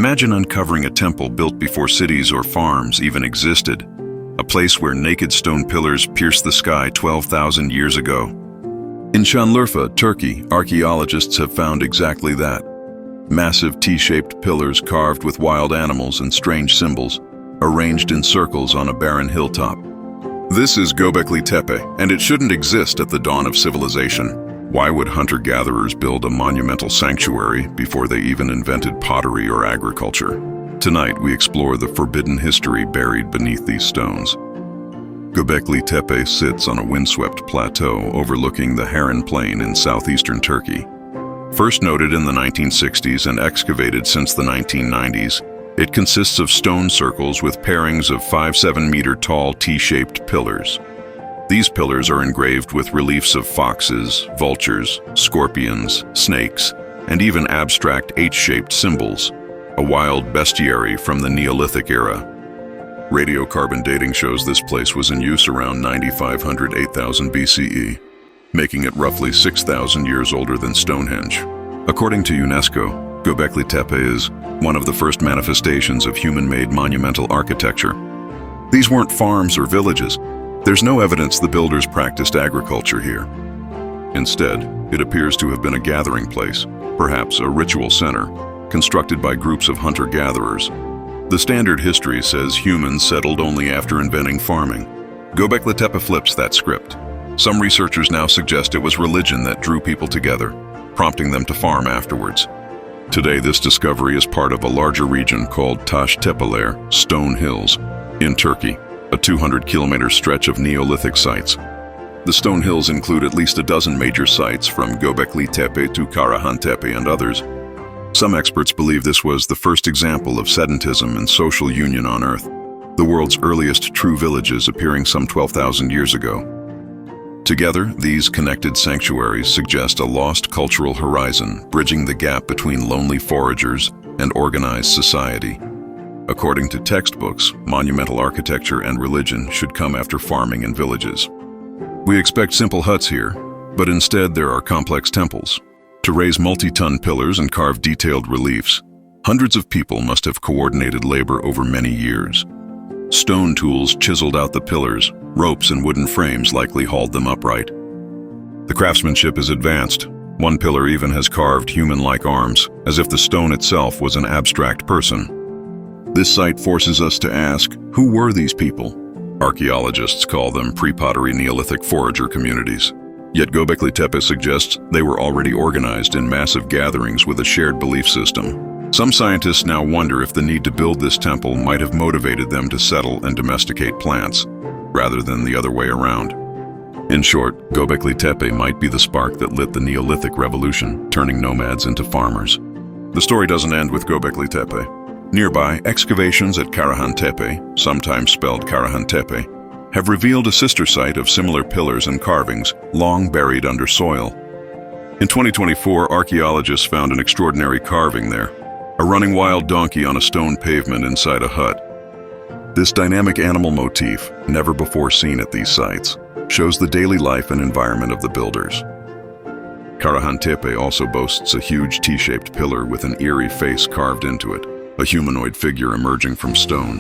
Imagine uncovering a temple built before cities or farms even existed, a place where naked stone pillars pierced the sky 12,000 years ago. In Şanlıurfa, Turkey, archaeologists have found exactly that. Massive T-shaped pillars carved with wild animals and strange symbols, arranged in circles on a barren hilltop. This is Göbekli Tepe, and it shouldn't exist at the dawn of civilization. Why would hunter-gatherers build a monumental sanctuary before they even invented pottery or agriculture? Tonight, we explore the forbidden history buried beneath these stones. Göbekli Tepe sits on a windswept plateau overlooking the Harran Plain in southeastern Turkey. First noted in the 1960s and excavated since the 1990s, it consists of stone circles with pairings of 5-7-meter-tall T-shaped pillars. These pillars are engraved with reliefs of foxes, vultures, scorpions, snakes, and even abstract H-shaped symbols, a wild bestiary from the Neolithic era. Radiocarbon dating shows this place was in use around 9,500–8,000 BCE, making it roughly 6,000 years older than Stonehenge. According to UNESCO, Göbekli Tepe is one of the first manifestations of human-made monumental architecture. These weren't farms or villages. There's no evidence the builders practiced agriculture here. Instead, it appears to have been a gathering place, perhaps a ritual center, constructed by groups of hunter-gatherers. The standard history says humans settled only after inventing farming. Göbekli Tepe flips that script. Some researchers now suggest it was religion that drew people together, prompting them to farm afterwards. Today, this discovery is part of a larger region called Taş Tepeler, Stone Hills, in Turkey, a 200-kilometer stretch of Neolithic sites. The Stone Hills include at least a dozen major sites, from Göbekli Tepe to Karahantepe and others. Some experts believe this was the first example of sedentism and social union on Earth, the world's earliest true villages appearing some 12,000 years ago. Together, these connected sanctuaries suggest a lost cultural horizon, bridging the gap between lonely foragers and organized society. According to textbooks, monumental architecture and religion should come after farming and villages. We expect simple huts here, but instead there are complex temples. To raise multi-ton pillars and carve detailed reliefs, hundreds of people must have coordinated labor over many years. Stone tools chiseled out the pillars, ropes and wooden frames likely hauled them upright. The craftsmanship is advanced. One pillar even has carved human-like arms, as if the stone itself was an abstract person. This site forces us to ask, who were these people? Archaeologists call them pre-pottery Neolithic forager communities. Yet Göbekli Tepe suggests they were already organized in massive gatherings with a shared belief system. Some scientists now wonder if the need to build this temple might have motivated them to settle and domesticate plants, rather than the other way around. In short, Göbekli Tepe might be the spark that lit the Neolithic revolution, turning nomads into farmers. The story doesn't end with Göbekli Tepe. Nearby, excavations at Karahantepe, sometimes spelled Karahantepe, have revealed a sister site of similar pillars and carvings, long buried under soil. In 2024, archaeologists found an extraordinary carving there, a running wild donkey on a stone pavement inside a hut. This dynamic animal motif, never before seen at these sites, shows the daily life and environment of the builders. Karahantepe also boasts a huge T-shaped pillar with an eerie face carved into it, a humanoid figure emerging from stone.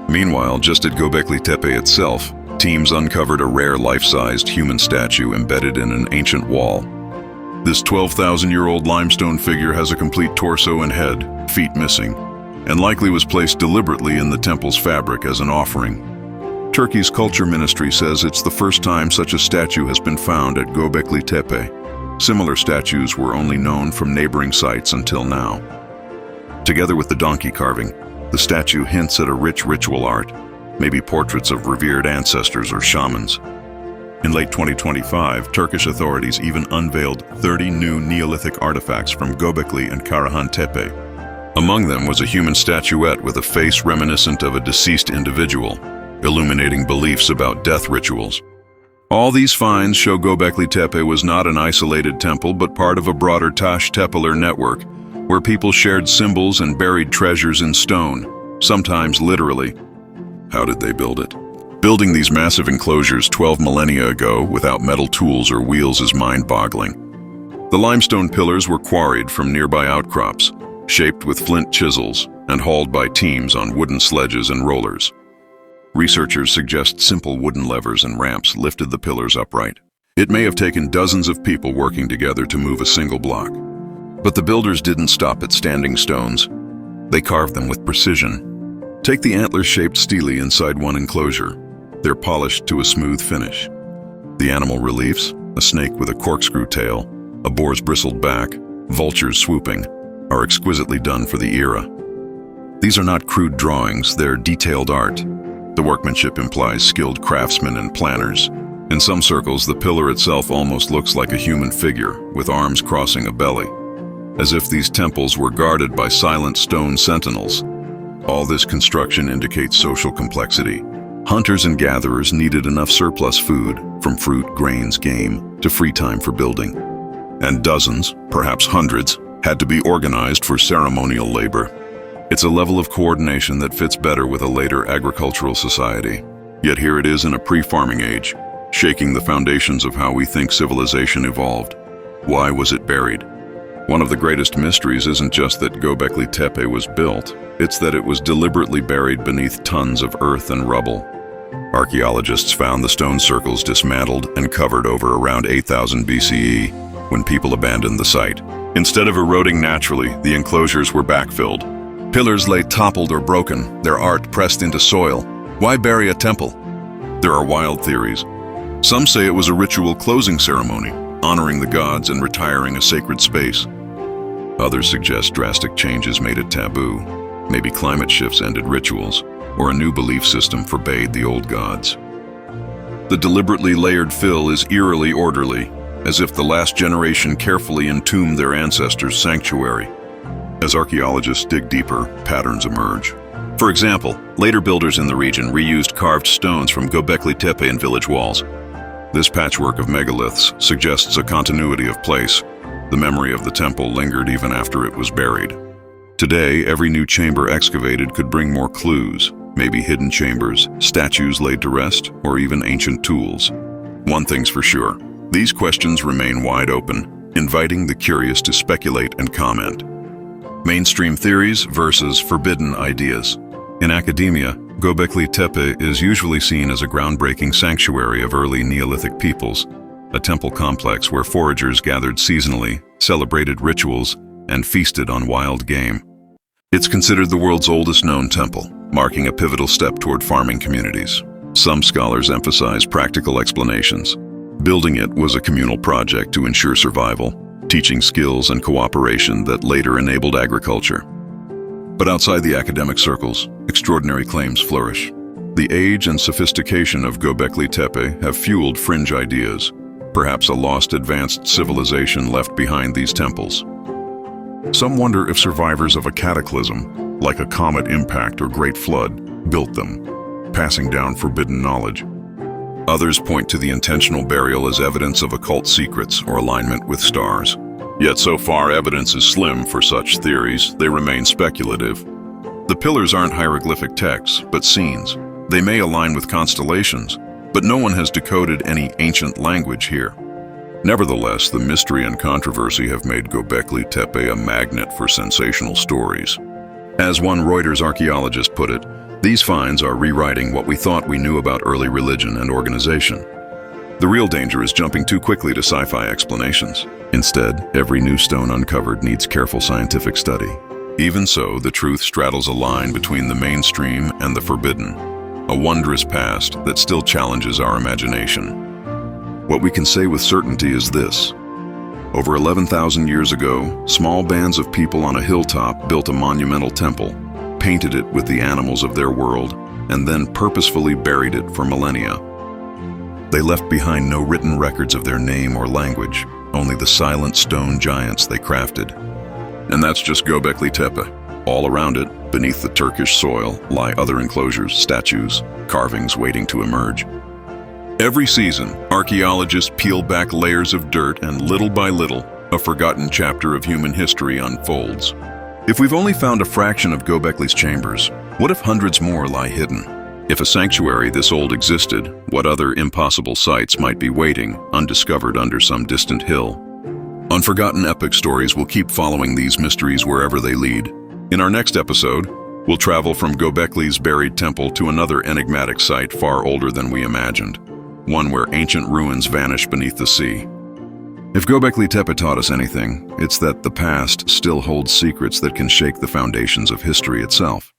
Meanwhile, just at Göbekli Tepe itself, teams uncovered a rare life-sized human statue embedded in an ancient wall. This 12,000-year-old limestone figure has a complete torso and head, feet missing, and likely was placed deliberately in the temple's fabric as an offering. Turkey's culture ministry says it's the first time such a statue has been found at Göbekli Tepe. Similar statues were only known from neighboring sites until now. Together with the donkey carving, the statue hints at a rich ritual art, maybe portraits of revered ancestors or shamans. In late 2025, Turkish authorities even unveiled 30 new Neolithic artifacts from Göbekli and Karahantepe. Among them was a human statuette with a face reminiscent of a deceased individual, illuminating beliefs about death rituals. All these finds show Göbekli Tepe was not an isolated temple but part of a broader Taş Tepeler network, where people shared symbols and buried treasures in stone, sometimes literally. How did they build it? Building these massive enclosures 12 millennia ago without metal tools or wheels is mind-boggling. The limestone pillars were quarried from nearby outcrops, shaped with flint chisels and hauled by teams on wooden sledges and rollers. Researchers suggest simple wooden levers and ramps lifted the pillars upright. It may have taken dozens of people working together to move a single block. But the builders didn't stop at standing stones. They carved them with precision. Take the antler-shaped stele inside one enclosure. They're polished to a smooth finish. The animal reliefs, a snake with a corkscrew tail, a boar's bristled back, vultures swooping, are exquisitely done for the era. These are not crude drawings, they're detailed art. The workmanship implies skilled craftsmen and planners. In some circles, the pillar itself almost looks like a human figure, with arms crossing a belly, as if these temples were guarded by silent stone sentinels. All this construction indicates social complexity. Hunters and gatherers needed enough surplus food, from fruit, grains, game, to free time for building. And dozens, perhaps hundreds, had to be organized for ceremonial labor. It's a level of coordination that fits better with a later agricultural society. Yet here it is in a pre-farming age, shaking the foundations of how we think civilization evolved. Why was it buried? One of the greatest mysteries isn't just that Göbekli Tepe was built, it's that it was deliberately buried beneath tons of earth and rubble. Archaeologists found the stone circles dismantled and covered over around 8000 BCE, when people abandoned the site. Instead of eroding naturally, the enclosures were backfilled. Pillars lay toppled or broken, their art pressed into soil. Why bury a temple? There are wild theories. Some say it was a ritual closing ceremony, honoring the gods and retiring a sacred space. Others suggest drastic changes made it taboo. Maybe climate shifts ended rituals, or a new belief system forbade the old gods. The deliberately layered fill is eerily orderly, as if the last generation carefully entombed their ancestors' sanctuary. As archaeologists dig deeper, patterns emerge. For example, later builders in the region reused carved stones from Göbekli Tepe in village walls. This patchwork of megaliths suggests a continuity of place. The memory of the temple lingered even after it was buried. Today, every new chamber excavated could bring more clues, maybe hidden chambers, statues laid to rest, or even ancient tools. One thing's for sure, these questions remain wide open, inviting the curious to speculate and comment. Mainstream theories versus forbidden ideas. In academia, Göbekli Tepe is usually seen as a groundbreaking sanctuary of early Neolithic peoples, a temple complex where foragers gathered seasonally, celebrated rituals, and feasted on wild game. It's considered the world's oldest known temple, marking a pivotal step toward farming communities. Some scholars emphasize practical explanations. Building it was a communal project to ensure survival, teaching skills and cooperation that later enabled agriculture. But outside the academic circles, extraordinary claims flourish. The age and sophistication of Göbekli Tepe have fueled fringe ideas, perhaps a lost advanced civilization left behind these temples. Some wonder if survivors of a cataclysm, like a comet impact or great flood, built them, passing down forbidden knowledge. Others point to the intentional burial as evidence of occult secrets or alignment with stars. Yet so far evidence is slim for such theories, they remain speculative. The pillars aren't hieroglyphic texts, but scenes. They may align with constellations, but no one has decoded any ancient language here. Nevertheless, the mystery and controversy have made Göbekli Tepe a magnet for sensational stories. As one Reuters archaeologist put it, these finds are rewriting what we thought we knew about early religion and organization. The real danger is jumping too quickly to sci-fi explanations. Instead, every new stone uncovered needs careful scientific study. Even so, the truth straddles a line between the mainstream and the forbidden, a wondrous past that still challenges our imagination. What we can say with certainty is this. Over 11,000 years ago, small bands of people on a hilltop built a monumental temple, painted it with the animals of their world, and then purposefully buried it for millennia. They left behind no written records of their name or language, only the silent stone giants they crafted. And that's just Göbekli Tepe. All around it, beneath the Turkish soil, lie other enclosures, statues, carvings waiting to emerge. Every season, archaeologists peel back layers of dirt and little by little, a forgotten chapter of human history unfolds. If we've only found a fraction of Göbekli's chambers, what if hundreds more lie hidden? If a sanctuary this old existed, what other impossible sites might be waiting, undiscovered under some distant hill? Unforgotten epic stories will keep following these mysteries wherever they lead. In our next episode, we'll travel from Göbekli's buried temple to another enigmatic site far older than we imagined, one where ancient ruins vanish beneath the sea. If Göbekli Tepe taught us anything, it's that the past still holds secrets that can shake the foundations of history itself.